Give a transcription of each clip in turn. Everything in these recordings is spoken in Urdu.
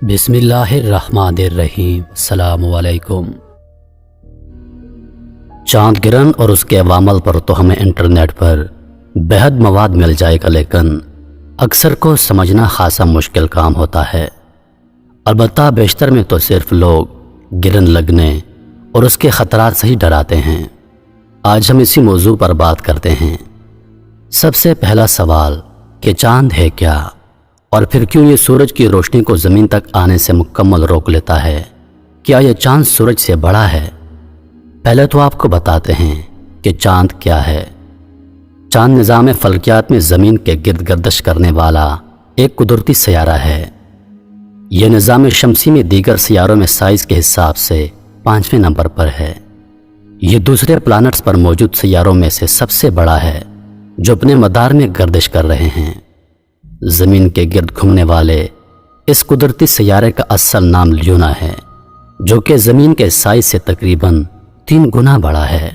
بسم اللہ الرحمن الرحیم۔ السلام علیکم۔ چاند گرہن اور اس کے عوامل پر تو ہمیں انٹرنیٹ پر بہت مواد مل جائے گا، لیکن اکثر کو سمجھنا خاصا مشکل کام ہوتا ہے۔ البتہ بیشتر میں تو صرف لوگ گرہن لگنے اور اس کے خطرات سے ہی ڈراتے ہیں۔ آج ہم اسی موضوع پر بات کرتے ہیں۔ سب سے پہلا سوال کہ چاند ہے کیا، اور پھر کیوں یہ سورج کی روشنی کو زمین تک آنے سے مکمل روک لیتا ہے؟ کیا یہ چاند سورج سے بڑا ہے؟ پہلے تو آپ کو بتاتے ہیں کہ چاند کیا ہے۔ چاند نظام فلکیات میں زمین کے گرد گردش کرنے والا ایک قدرتی سیارہ ہے۔ یہ نظام شمسی میں دیگر سیاروں میں سائز کے حساب سے 5ویں نمبر پر ہے۔ یہ دوسرے پلانٹس پر موجود سیاروں میں سے سب سے بڑا ہے جو اپنے مدار میں گردش کر رہے ہیں۔ زمین کے گرد گھومنے والے اس قدرتی سیارے کا اصل نام لیونا ہے، جو کہ زمین کے سائز سے تقریباً 3 گنا بڑا ہے۔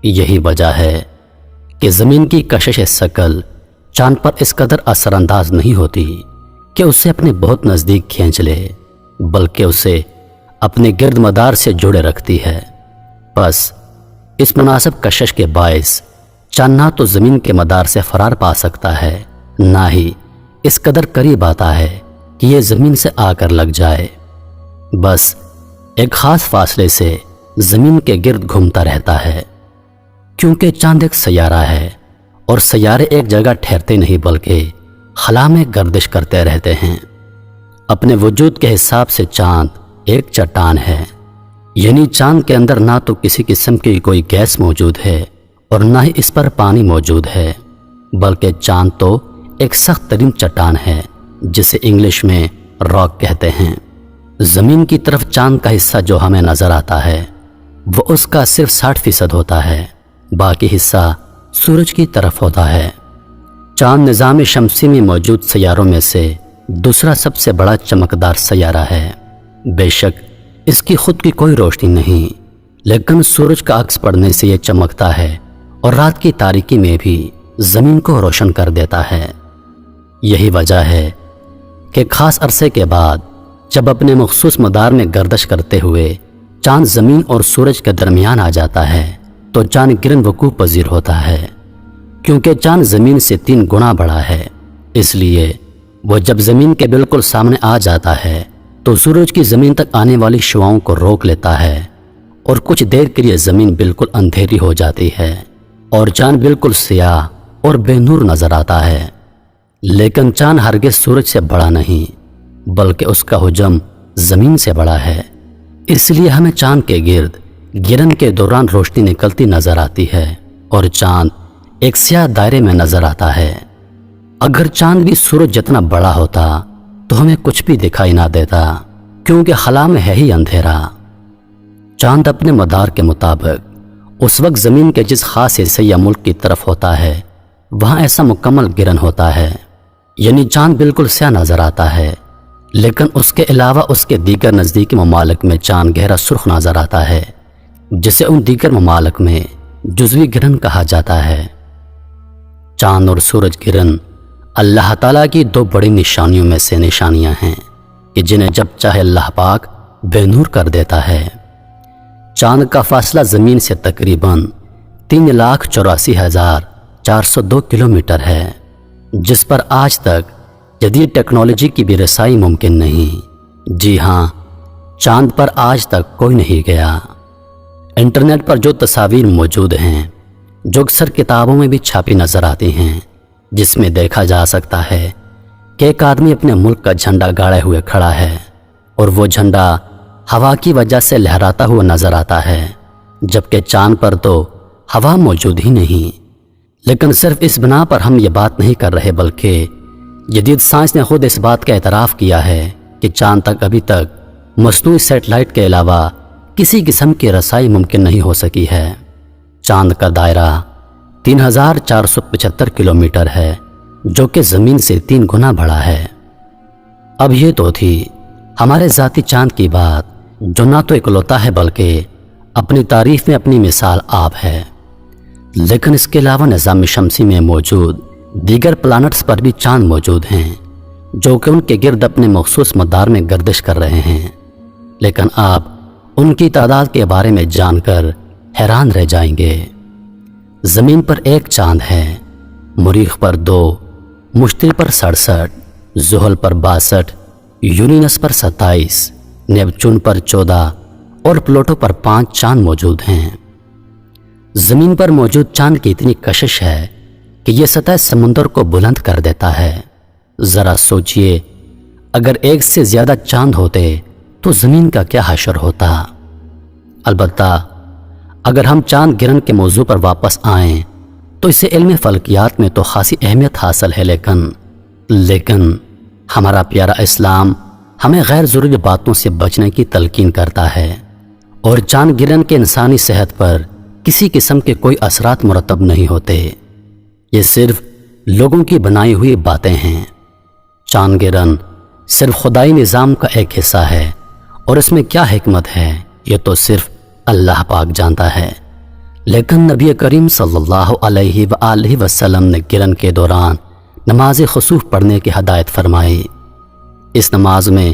یہی وجہ ہے کہ زمین کی کشش ثقل چاند پر اس قدر اثر انداز نہیں ہوتی کہ اسے اپنے بہت نزدیک کھینچ لے، بلکہ اسے اپنے گرد مدار سے جوڑے رکھتی ہے۔ بس اس مناسب کشش کے باعث چاند نہ تو زمین کے مدار سے فرار پا سکتا ہے، نہ ہی اس قدر قریب آتا ہے کہ یہ زمین سے آ کر لگ جائے۔ بس ایک خاص فاصلے سے زمین کے گرد گھومتا رہتا ہے، کیونکہ چاند ایک سیارہ ہے اور سیارے ایک جگہ ٹھہرتے نہیں بلکہ خلا میں گردش کرتے رہتے ہیں۔ اپنے وجود کے حساب سے چاند ایک چٹان ہے، یعنی چاند کے اندر نہ تو کسی قسم کی کوئی گیس موجود ہے اور نہ ہی اس پر پانی موجود ہے، بلکہ چاند تو ایک سخت ترین چٹان ہے جسے انگلش میں راک کہتے ہیں۔ زمین کی طرف چاند کا حصہ جو ہمیں نظر آتا ہے وہ اس کا صرف 60% ہوتا ہے، باقی حصہ سورج کی طرف ہوتا ہے۔ چاند نظام شمسی میں موجود سیاروں میں سے دوسرا سب سے بڑا چمکدار سیارہ ہے۔ بے شک اس کی خود کی کوئی روشنی نہیں، لیکن سورج کا عکس پڑنے سے یہ چمکتا ہے اور رات کی تاریکی میں بھی زمین کو روشن کر دیتا ہے۔ یہی وجہ ہے کہ خاص عرصے کے بعد جب اپنے مخصوص مدار میں گردش کرتے ہوئے چاند زمین اور سورج کے درمیان آ جاتا ہے تو چاند گرہن وقوع پذیر ہوتا ہے، کیونکہ چاند زمین سے 3 گنا بڑا ہے۔ اس لیے وہ جب زمین کے بالکل سامنے آ جاتا ہے تو سورج کی زمین تک آنے والی شعاؤں کو روک لیتا ہے اور کچھ دیر کے لیے زمین بالکل اندھیری ہو جاتی ہے اور چاند بالکل سیاہ اور بے نور نظر آتا ہے۔ لیکن چاند ہرگز سورج سے بڑا نہیں، بلکہ اس کا حجم زمین سے بڑا ہے۔ اس لیے ہمیں چاند کے گرد گرہن کے دوران روشنی نکلتی نظر آتی ہے اور چاند ایک سیاہ دائرے میں نظر آتا ہے۔ اگر چاند بھی سورج جتنا بڑا ہوتا تو ہمیں کچھ بھی دکھائی نہ دیتا، کیونکہ خلا میں ہے ہی اندھیرا۔ چاند اپنے مدار کے مطابق اس وقت زمین کے جس خاص حصے یا ملک کی طرف ہوتا ہے وہاں ایسا مکمل گرہن ہوتا ہے، یعنی چاند بالکل سیاہ نظر آتا ہے، لیکن اس کے علاوہ اس کے دیگر نزدیکی ممالک میں چاند گہرا سرخ نظر آتا ہے، جسے ان دیگر ممالک میں جزوی گرہن کہا جاتا ہے۔ چاند اور سورج گرہن اللہ تعالیٰ کی 2 بڑی نشانیوں میں سے نشانیاں ہیں کہ جنہیں جب چاہے اللہ پاک بے نور کر دیتا ہے۔ چاند کا فاصلہ زمین سے تقریباً 3,84,402 کلومیٹر ہے، جس پر آج تک جدید ٹیکنالوجی کی بھی رسائی ممکن نہیں۔ جی ہاں، چاند پر آج تک کوئی نہیں گیا۔ انٹرنیٹ پر جو تصاویر موجود ہیں جو اکثر کتابوں میں بھی چھاپی نظر آتی ہیں، جس میں دیکھا جا سکتا ہے کہ ایک آدمی اپنے ملک کا جھنڈا گاڑے ہوئے کھڑا ہے اور وہ جھنڈا ہوا کی وجہ سے لہراتا ہوا نظر آتا ہے، جبکہ چاند پر تو ہوا موجود ہی نہیں۔ لیکن صرف اس بنا پر ہم یہ بات نہیں کر رہے، بلکہ جدید سائنس نے خود اس بات کا اعتراف کیا ہے کہ چاند تک ابھی تک مصنوعی سیٹلائٹ کے علاوہ کسی قسم کی رسائی ممکن نہیں ہو سکی ہے۔ چاند کا دائرہ 3,475 کلومیٹر ہے، جو کہ زمین سے 3 گنا بڑا ہے۔ اب یہ تو تھی ہمارے ذاتی چاند کی بات، جو نہ تو اکلوتا ہے بلکہ اپنی تعریف میں اپنی مثال آپ ہے۔ لیکن اس کے علاوہ نظام شمسی میں موجود دیگر پلانٹس پر بھی چاند موجود ہیں، جو کہ ان کے گرد اپنے مخصوص مدار میں گردش کر رہے ہیں، لیکن آپ ان کی تعداد کے بارے میں جان کر حیران رہ جائیں گے۔ زمین پر 1 چاند ہے، مریخ پر 2، مشتری پر 67، زحل پر 62، یورینس پر 27، نیپچون پر 14 اور پلوٹو پر 5 چاند موجود ہیں۔ زمین پر موجود چاند کی اتنی کشش ہے کہ یہ سطح سمندر کو بلند کر دیتا ہے۔ ذرا سوچئے، اگر 1 سے زیادہ چاند ہوتے تو زمین کا کیا حشر ہوتا۔ البتہ اگر ہم چاند گرہن کے موضوع پر واپس آئیں تو اسے علم فلکیات میں تو خاصی اہمیت حاصل ہے، لیکن ہمارا پیارا اسلام ہمیں غیر ضروری باتوں سے بچنے کی تلقین کرتا ہے، اور چاند گرہن کے انسانی صحت پر کسی قسم کے کوئی اثرات مرتب نہیں ہوتے۔ یہ صرف لوگوں کی بنائی ہوئی باتیں ہیں۔ چاند گرہن صرف خدائی نظام کا ایک حصہ ہے، اور اس میں کیا حکمت ہے یہ تو صرف اللہ پاک جانتا ہے۔ لیکن نبی کریم صلی اللہ علیہ وآلہ وسلم نے گرہن کے دوران نماز خسوف پڑھنے کی ہدایت فرمائی۔ اس نماز میں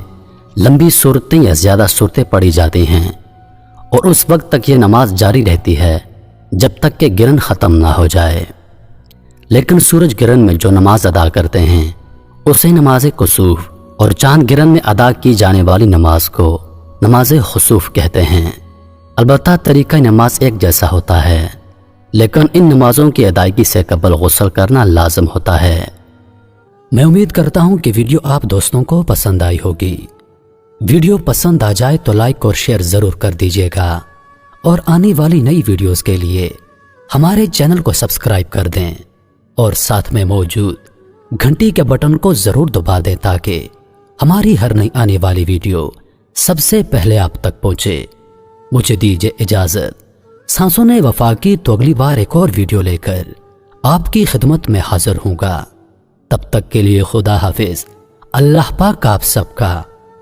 لمبی صورتیں یا زیادہ صورتیں پڑھی جاتی ہیں، اور اس وقت تک یہ نماز جاری رہتی ہے جب تک کہ گرہن ختم نہ ہو جائے۔ لیکن سورج گرہن میں جو نماز ادا کرتے ہیں اسے نماز کسوف، اور چاند گرہن میں ادا کی جانے والی نماز کو نماز خسوف کہتے ہیں۔ البتہ طریقہ نماز ایک جیسا ہوتا ہے، لیکن ان نمازوں کی ادائیگی سے قبل غسل کرنا لازم ہوتا ہے۔ میں امید کرتا ہوں کہ ویڈیو آپ دوستوں کو پسند آئی ہوگی۔ ویڈیو پسند آ جائے تو لائک اور شیئر ضرور کر دیجیے گا، اور آنے والی نئی ویڈیوز کے لیے ہمارے چینل کو سبسکرائب کر دیں، اور ساتھ میں موجود گھنٹی کے بٹن کو ضرور دبا دیں تاکہ ہماری ہر نئی آنے والی ویڈیو سب سے پہلے آپ تک پہنچے۔ مجھے دیجیے اجازت، سانسوں نے وفا کی تو اگلی بار ایک اور ویڈیو لے کر آپ کی خدمت میں حاضر ہوں گا۔ تب تک کے لیے خدا حافظ۔ اللہ پاک آپ سب کا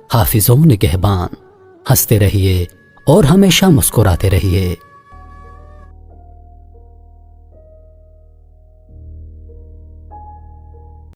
حافظ و نگہبان۔ ہنستے رہیے اور ہمیشہ مسکراتے رہیے۔